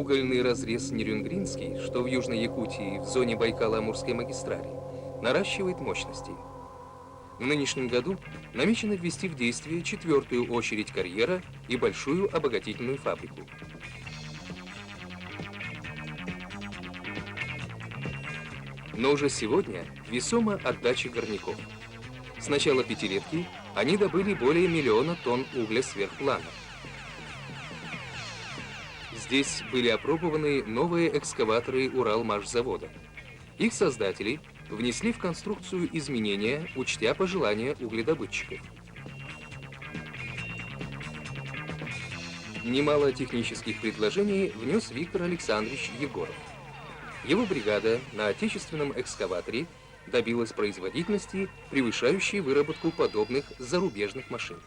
Угольный разрез Нерюнгринский, что в Южной Якутии в зоне Байкало-Амурской магистрали, наращивает мощности. В нынешнем году намечено ввести в действие 4-ю очередь карьера и большую обогатительную фабрику. Но уже сегодня весома отдача горняков. С начала пятилетки они добыли более 1 миллиона тонн угля сверхплана. Здесь были опробованы новые экскаваторы Уралмашзавода. Их создатели внесли в конструкцию изменения, учтя пожелания угледобытчиков. Немало технических предложений внес Виктор Александрович Егоров. Его бригада на отечественном экскаваторе добилась производительности, превышающей выработку подобных зарубежных машин.